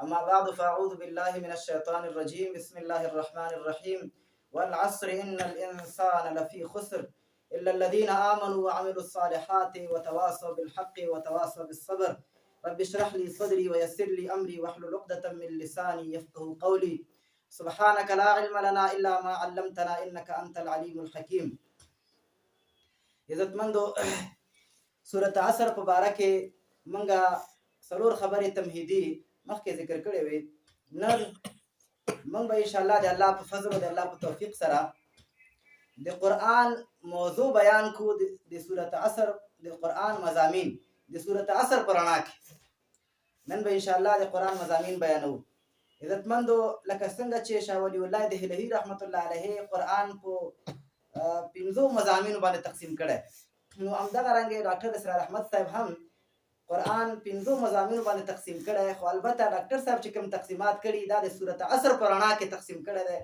أما بعد فأعوذ بالله من الشيطان الرجيم. بسم الله الرحمن الرحيم. والعصر إن الإنسان لفي خسر إلا الذين آمنوا وعملوا الصالحات وتواصوا بالحق وتواصوا بالصبر. رب اشرح لي صدري ويسر لي أمري واحلل عقدة من لساني يفقه قولي. سبحانك لا علم لنا إلا ما علمتنا إنك أنت العليم الحكيم. عزتمندو سورة عصر مبارکه منګه څلور خبرې تمهیدي مخکې ذکر کړې وې. نن موږ به ان شاء الله د الله په فضل او د الله په توفیق سره د قرآن موضوع بیان کو. د سورة عصر د قرآن مضامین د سورة عصر په رڼا کې نن به ان شاء الله د قرآن مضامین بیانو. عزتمندو لکه څنګه چې شاه ولی الله دهلوي رحمت الله علیه قرآن په 15 مضامینو باندې تقسیم کړی، نو همدغه رنګه ډاکټر اسرار احمد صاحب هم قرآن 15 مضامینو باندې تقسیم کړی، خو البته ډاکټر صاحب چې کوم تقسیمات کړي دا د سورة عصر په رڼا کې تقسیم کړی دی.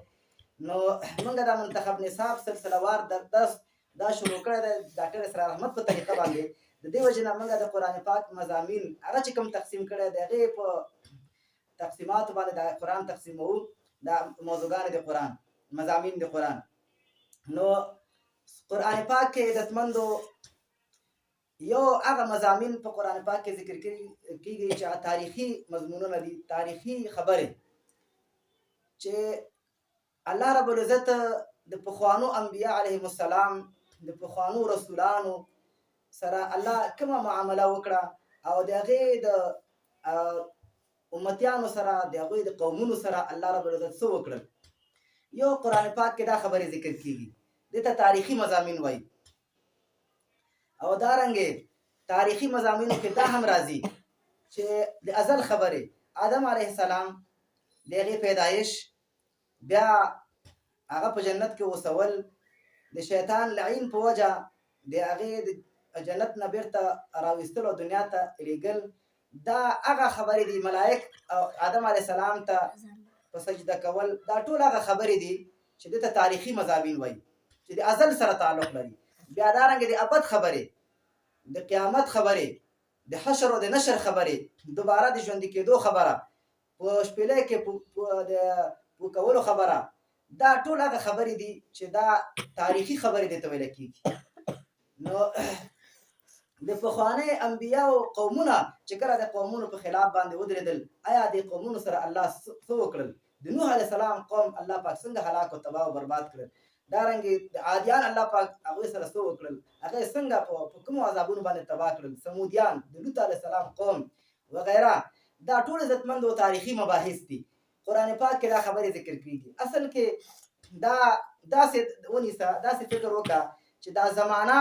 نو موږ دا منتخب نصاب سلسله وار درس دا شروع کړی دی ډاکټر اسرار احمد په طریقه باندې. د دې وجې نه موږ د قرآن پاک مضامین هغه چې کوم تقسیم کړی دی هغې په تقسیماتو باندې د قرآن تقسیموو، دا موضوعګانې د قرآن مضامین د قرآن. نو قرآن پاک کې عزتمندو یو هغه مضامین په قرآن پاک کې ذکر کیږي چې تاریخي مضمونونه دي، تاریخي خبرې چې الله رب العزت د پخوانو انبیاء علیهم السلام د پخوانو رسولانو سره الله کومه معامله وکړه او د هغې د امتیانو سره د هغوی د قومونو سره الله رب العزت څه وکړل. یو قرآن پاک کې دا خبرې ذکر کیږي، دې ته تاریخي مضامین وایي. او دارنګې تاریخي مضامینو کې دا هم راځي چې د ازل خبرې آدم علیه السلام د هغې پیدایش، بیا هغه په جنت کې اوسول، د شیطان لعین په وجه د هغې د جنت نه بیرته راویستل او دنیا ته لیږل، دا هغه خبرې دي. ملائک او آدم علیه السلام ته په سجده کول، دا ټول هغه خبرې دي چې دې ته تاریخي مضامین وایي چې د ازل سره تعلق لري. بیا دارنګه د ابد خبرې، د قیامت خبرې، د حشر او د نشر خبرې، دوباره د ژوندي کېدو خبره، په شپېلۍ کې د پو کولو خبره، دا ټول هغه خبرې دي چې دا تاریخي خبرې دې ته ویل کېږي. نو د پخواني انبیاو قومونه چې کله د قومونو په خلاف باندې ودرېدل، آیا د قومونو سره الله څه وکړل؟ د نوح علیه السلام قوم الله پاک څنګه هلاک او تباه او برباد کړل؟ دارنګې د عادیان الله پاک هغوی سره څه وکړل؟ هغه څنګه په کومو عذابونو باندې تباه کړل؟ سمودیان، د لوط علیه السلام قوم وغیره، دا ټول عزتمندو تاریخي مباحث دي. قرآن پاک کې دا خبرې ذکر کېږي. اصل کې دا داسې ونیسه، داسې فکر وکړه چې دا زمانه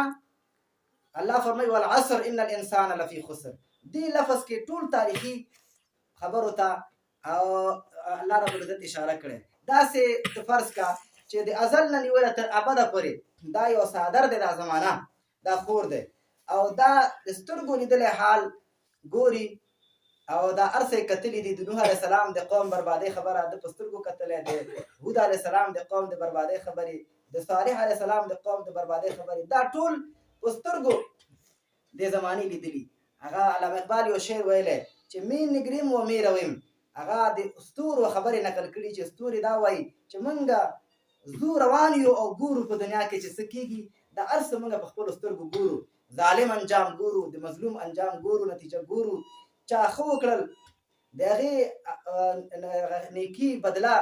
الله فرمایي والعصر ان الانسان لفی خسر، دې لفظ کې ټول تاریخي خبرو ته او الله رب العزت اشاره کړې. داسې فرض کا چې د ازل نه نیوله تر ابده پورې دا یو صادر دی، دا زمانه دا خور دی او دا د سترګو لیدلی حال ګوري او دا هر څه یې کتلي دي. د نوح علیه السلام د قوم بربادۍ خبره د په سترګو کتلی دی، هود علیه السلام د قوم د بربادۍ خبرې، د صالح علیه السلام د قوم د بربادۍ خبرې، دا ټول په سترګو د زمانې لیدلي. هغه علامه اقبال یو شعر ویلی چې می نګریم و می رویم، هغه د ستورو خبرې نقل کړي چې ستوري دا وایي چې موږ زو روان یو او ګورو په دنیا کې چې څه کېږي، دا هر څه موږ په خپلو سترګو ګورو. ظالم انجام ګورو، د مظلوم انجام ګورو، نتیجه ګورو. چا ښه وکړل د هغې نیکي بدله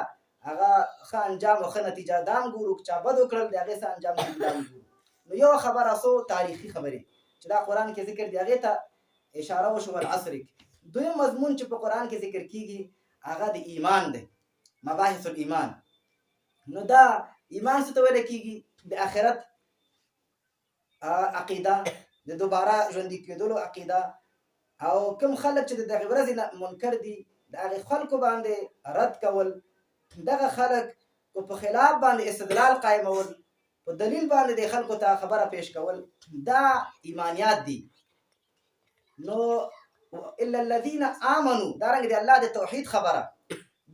هغه ښه انجام او ښه نتیجه دام ګورو، چا بد وکړل د هغې څه انجام دام ګورو. نو یو خبره څو تاریخي خبرې چې دا قرآن کې ذکر دی هغې ته اشاره وشو والعصر کې. دویم مضمون چې په قرآن کې ذکر کېږي هغه د ایمان دی، مباحث الایمان. نو دا ایمان څه ته ویل کېږي؟ د آخرت عقیده، د دوباره ژوندي کېدلو عقیده، او کوم خلک چې د دغې ورځې نه منکر دي د هغې خلکو باندې رد کول، دغه خلک په خلاف باندې استدلال قایمول، په دلیل باندې د خلکو ته خبره پیش کول، دا ایمانیات دي. نو الا الذین آمنوا، دارنګه د الله د توحید خبره،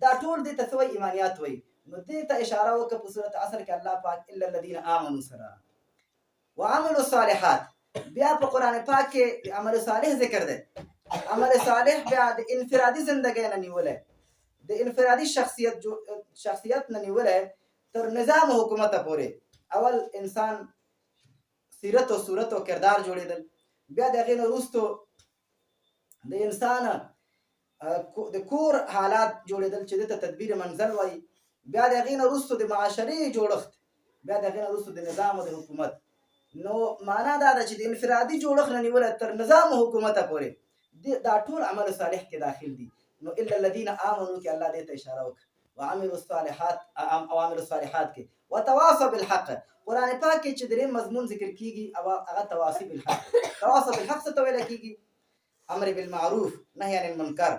دا ټول دې ته څه وایي؟ ایمانیات وایي. نو دې ته اشاره وکړه په سورة عصر کې الله پاک الا الذین آمنوا سره وعملوا الصالحات. بیا په قرآن پاک کې عمل صالح ذکر دی. عمل صالح بیا د انفرادي زندګۍ نه نیولی، د انفرادي شخصیت نه نیولې تر نظام حکومت پورې اول انسان سیرت او صورت او کردار جوړېدل، بیا د هغې نه وروستو د انسان د کور حالات جوړېدل چې دته تدبیر منزل وایي، بیا د هغې نه وروستو د معاشرې جوړښت، بیا د هغې نه وروستو د نظام او د حکومت. نو معنا دا ده چې د انفرادي جوړښت نه نیوله تر نظام او حکومته پورې دا ټول عمل صالح کې داخل دي. نو الا الذين امنوا کې الله دې ته اشاره وکړه وعملوا الصالحات او عملوا الصالحات کې وتواصوا بالحق. قرآن پاک کې چې دریم مضمون ذکر کیږي او هغه تواصي بالحق. تواصوا بالحق څه ته ویل کیږي؟ امر بالمعروف نهي عن المنکر،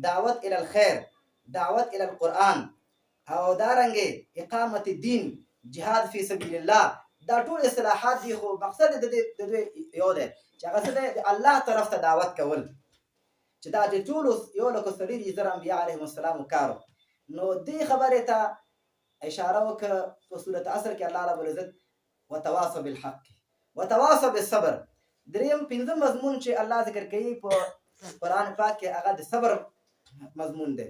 دعوت الى الخير، دعوت الى القرآن، او دارنګې اقامت الدین، جهاد فی سبیل الله. دا ټول اصطلاحات دي خو مقصد د دوی یو دی چې هغه څه دی د الله طرف ته دعوت کول، چې دا د ټولو 1,400 انبیا علیهم السلام کارو. نو دې خبرې ته اشاره وکړه په سورت عصر کې الله رب العزت وتواصوا بالحق وتواصوا بالصبر. دریم پنځم مضمون چې الله ذکر کوي په قرآن پاک کې هغه د صبر مضمون دی.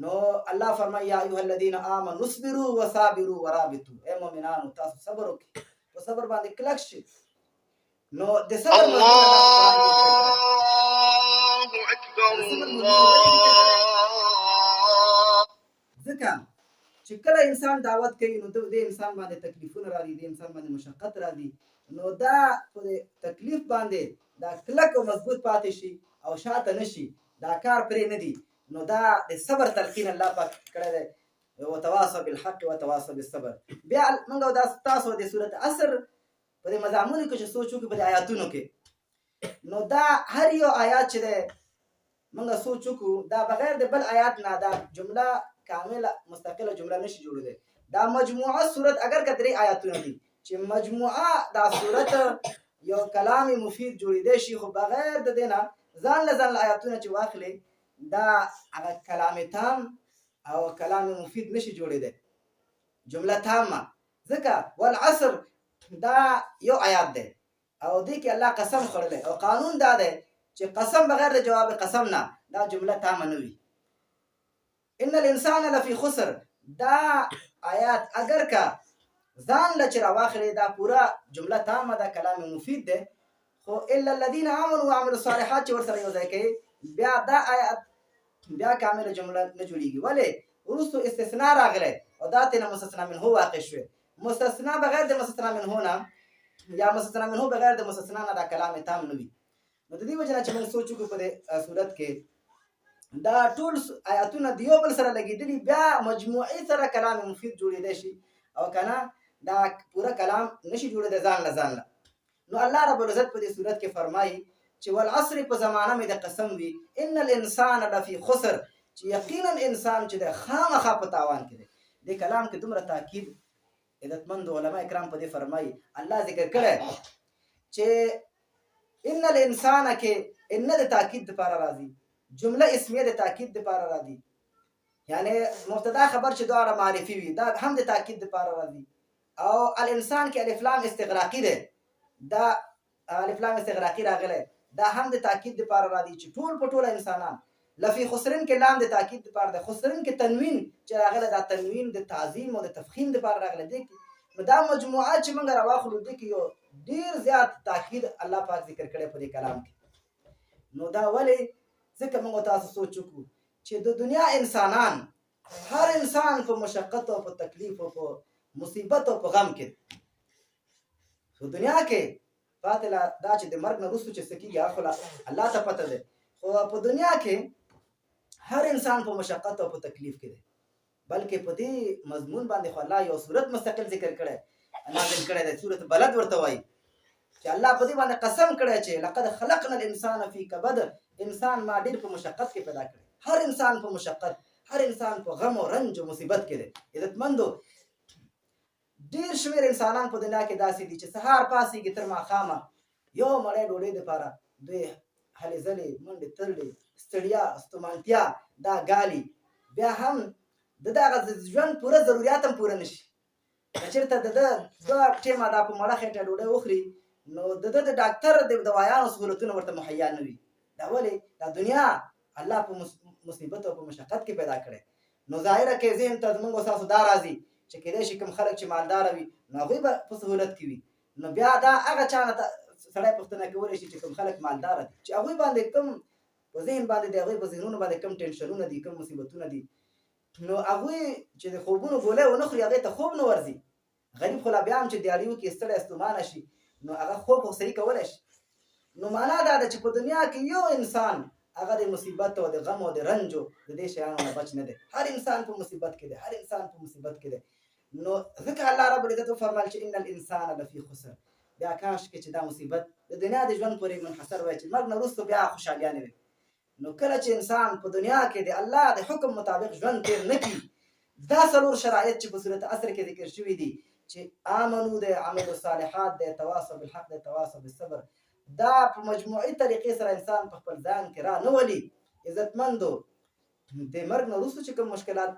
نو الله فرمایي یا ایها الذین آمنوا اصبروا وصابروا ورابطوا. اے مؤمنانو تاسو صبر وکړئ، په صبر باندې کلک شئ. نو د صبر الله اکبر الله. ځکه چې کله انسان دعوت کوي نو د انسان باندې تکلیفونه راځي، د انسان باندې مشقت راځي. نو دا په تکلیف باندې دا کلک او مضبوط پاتې شي او شاته نشي، دا کار پرې نه دی. نو دا د صبر تلقین الله پاک کړی دی وتواصوا بالحق وتواصوا بالصبر. بیا موږ دا تاسو د سورت عصر په دې مضامونو کې چې سوچ وکړو په دې آیاتونو کې، نو دا هر یو آیات چې دی موږ سوچ وکړو دا بغیر د بل آیات نه دا جمله کامله مستقله جمله نشي جوړېدی. دا مجموعه صورت اگر که 3 آیاتونه دي چې مجموعه دا صورت یو کلام مفید جوړېدی شي، خو بغیر د دې نه ځان له ځان آیاتونه چې واخلې دا هغه کلام تام او کلام مفید نشي جوړېدی، جمله تامه. ځکه والعصر دا یو آیات دی او دې کې الله قسم خوړلی او قانون دا دی چې قسم بغیر د جواب قسم نه دا جمله تامه نه وي. ان الانسان لفی خسر دا آیات اگر که ځان له چې راواخلې دا پوره جمله تامه ده، کلام مفید ده، خو الا الذين امنوا وعملوا الصالحات چې ورسره یو ځای کوي بیا دا آیات بیا کامله جمله نه جوړیږي. ولې؟ وروستو استثناء راغلی او دا تېنه مستثنا منه واقع شوې. مستثنا بغیر د مستثنا منه نه یا مستثنا منه بغیر د مستثنا نه دا کلام تام نه وي. نو د دې وجه نه چې موږ سوچ وکړو په دې صورت کې دا ټول آیاتونه د یو بل سره لګېدلي بیا مجموعي سره کلام مفید جوړېدی شي او که نه دا پوره کلام نشي جوړېدی ځان له ځان له. نو الله رب العزت په دې صورت کې فرمایي چې والعصر په زمانه مې د قسم وي ان الانسان لفی خسر، چې یقینا انسان چې د خامخا په تاوان کې دی. دې کلام کې دومره تاکید عزتمند علما کرام په دې فرمایي الله ذکر کړی چې ان الانسان کې ان د تاکید لپاره راځي، جمله اسمیه د تاکید لپاره راځي، یعنی مبتدا خبر چې دواړه معرفي وي دا هم د تاکید لپاره راځي. او الانسان کې الف لام استغراقي ده، دا الف لام استغراقي راغله دا هم د تاکید لپاره راځي چې ټول په ټول انسانان. لفی خسرن کې لام د تاکید لپاره ده، خسرن کې تنوین چې راغله دا تنوین د تعظیم او د تفخیم لپاره راغله. دي نو دا مجموعه چې موږ راواخلو دي کې یو ډیر زیات تاکید الله پاک ذکر کړی په دې کلام کې. نو دا ولې؟ ځکه موږ تاسو سوچ وکړو چې د دنیا انسانان هر انسان په مشقت او په تکلیف او په مصیبت او په غم کې په دنیا کې فاتله دا چې د مرګ نه وروسته چې څه کېږي هغه الله ته پته دی، خو په دنیا کې هر انسان په مشقت او په تکلیف کې دی. بلکې په دې مضمون باندې خو الله یو صورت مستقل ذکر کړی نازل کړی دی، صورت بلد ورته وایي چې الله په دې باندې قسم کړی چې لقد خلقنا الانسان فی کبد، انسان ما ډېر په مشقت کې پیدا کړی. هر انسان په مشقت، هر انسان په غم او رنج او مصیبت کې دی. عزتمندو ډېر شمېر انسانان په دنیا کې داسې دي چې سهار پاڅېږي تر ماښامه یو مړۍ ډوډۍ دپاره دوی هلې ځلې منډې ترړې ستړیا ستومانتیا دا ګالي، بیا هم د دغه ژوند پوره ضرورت هم پوره نشي. که چېرته د ده 2 ټیمه دا په مړه خېټه ډوډۍ وخوري نو د ده د ډاکټر د دوایانو سهولتونه ورته مهیا نه وي. دا ولې؟ دا دنیا الله په مصیبت او په مشقت کې پیدا کړی. نو ظاهره کې ذهن ته زموږ او ستاسو دا راځي چې کېدای شي کوم خلک چې مالداره وي نو هغوی به په سهولت کې وي. نو بیا دا هغه چا نه سړی پوښتنه کولی شي چې کوم خلک مالداره دي چې هغوی باندې کوم په ذهن باندې د هغوی په ذهنونو باندې کوم ټینشنونه دي، کوم مصیبتونه دي، نو هغوی چې د خوبونو ګولۍ ونه خوري هغې ته خوب نه ورځي. غریب خو لا بیا هم چې دیاړي وکړي ستړی ستومانه شي نو هغه خوب خو صحیح کولی شي. نو معنا دا ده چې په دنیا کې یو انسان هغه د مصیبت او د غم او د رنجو د دې شیانو نه بچ نه دی. هر انسان په مصیبت کې دی، هر انسان په مصیبت کې دی. نو ځکه الله رب العزت وفرمایل چې ان الانسان لفی خسر. بیا کاش کې چې دا مصیبت د دنیا د ژوند پورې منحصر وای چې مرګ نه وروسته بیا خوشحالیانې وي. نو کله چې انسان په دنیا کې د الله د حکم مطابق ژوند تیر نه کړي، دا څلور شرایط چې په صورت عصر کې ذکر شوي دي چې آمنو د عمل الصالحات د تواصل بالحق د تواصل بالصبر، دا په مجموعي طریقې سره انسان په خپل ځان کې را نه ولي. عزتمندو د مرګ نه وروسته چې کوم مشکلات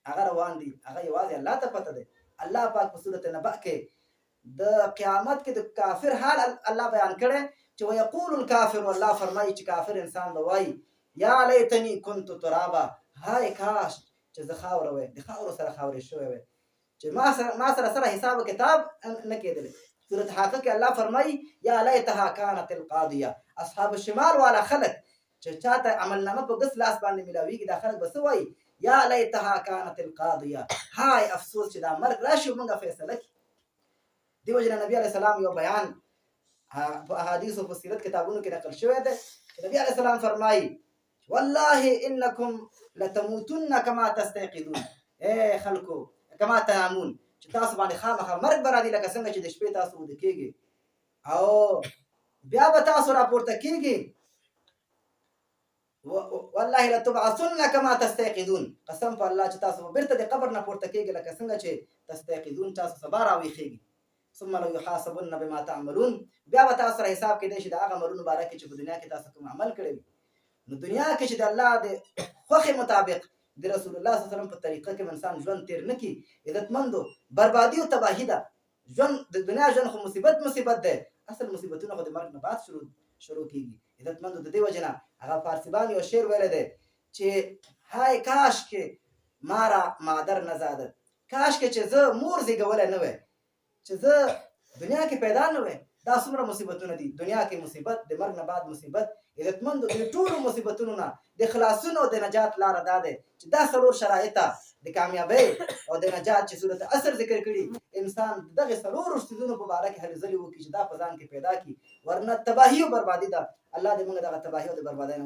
هغه روان دي هغه یوازې الله ته پته دی. الله پاک په سورت نبأ کې د قیامت کې د کافر حال الله بیان کړی چې ویقول الکافر، الله فرمایي چې کافر انسان به وایي یا لیتنی کنت ترابا، هاي کاش چې زه خاوره وای، د خاورو سره خاورې شوی وای، چې ما سره حساب و کتاب نه کېدلی. سورت حاقه کې الله فرمایي یا لیتها کانت القاضیه. اصحاب الشمال والا خلک چې چاته عملنامه په ګس لاس باندې ملاویږي دا خلک به څه وایي یا لیتها کانت القاضیه، هاي افسوس چې دا مرګ راشي موږ فیصله کړي. دې وجه نه نبي علیه السلام یو بیان په احادیثو په سیرت کتابونو کې نقل شوی دی چې نبي علیه السلام فرمایي والله انکم لتموتن کما تستيقظون، اے خلکو کما تنامون، چې تاسو باندې خامخا مرګ به راځي لکه څنګه چې د شپې تاسو ویده کېږئ او بیا به تاسو راپورته کېږئ. والله لتبعثن کما تستيقظون، قسم په الله چې تاسو به بیرته د قبر نه پورته کېږئ لکه څنګه چې تستيقظون تاسو سبا راویښېږئ. ثم لو يحاسبن بما تعملون، بیا به تاسو سره حساب کېدی شي د هغه عملونو باره کې چې په دنیا کې تاسو کوم عمل کړی وي. نو دنیا کې چې د الله د خوښې مطابق د رسول الله صلی الله علیه وسلم په طریقه کې انسان ژوند تیر نه کړي، عزتمندو بربادي او تباهي ده. ژوند د دنیا ژوند خو مصیبت دی، اصل مصیبتونه خو د مرګ نه بعد شروع کېږي. عزتمندو د دې وجه نه هغه فارسیبان یو شعر ویلی دی چې هاي کاش کې مارا مادر نه زادت، کاش کې چې زه مور زیږولی نه وی، چې زه دنیا کې پیدا نه وی. دا څومره مصیبتونه دي دنیا کې مصیبت، د مرګ نه بعد مصیبت. عزتمندو د ټولو مصیبتونو نه د خلاصون او د نجات لاره دا دی چې دا څلور شرایط د کامیابۍ او د نجات چې صورت عصر ذکر کړي انسان دغه څلورو څیزونو په باره کې هلې ځلې وکړي چې دا په ځان کې پیدا کړي، ورنه تباهي او بربادي ده. الله دې موږ دغه تباهي او د بربادۍ نه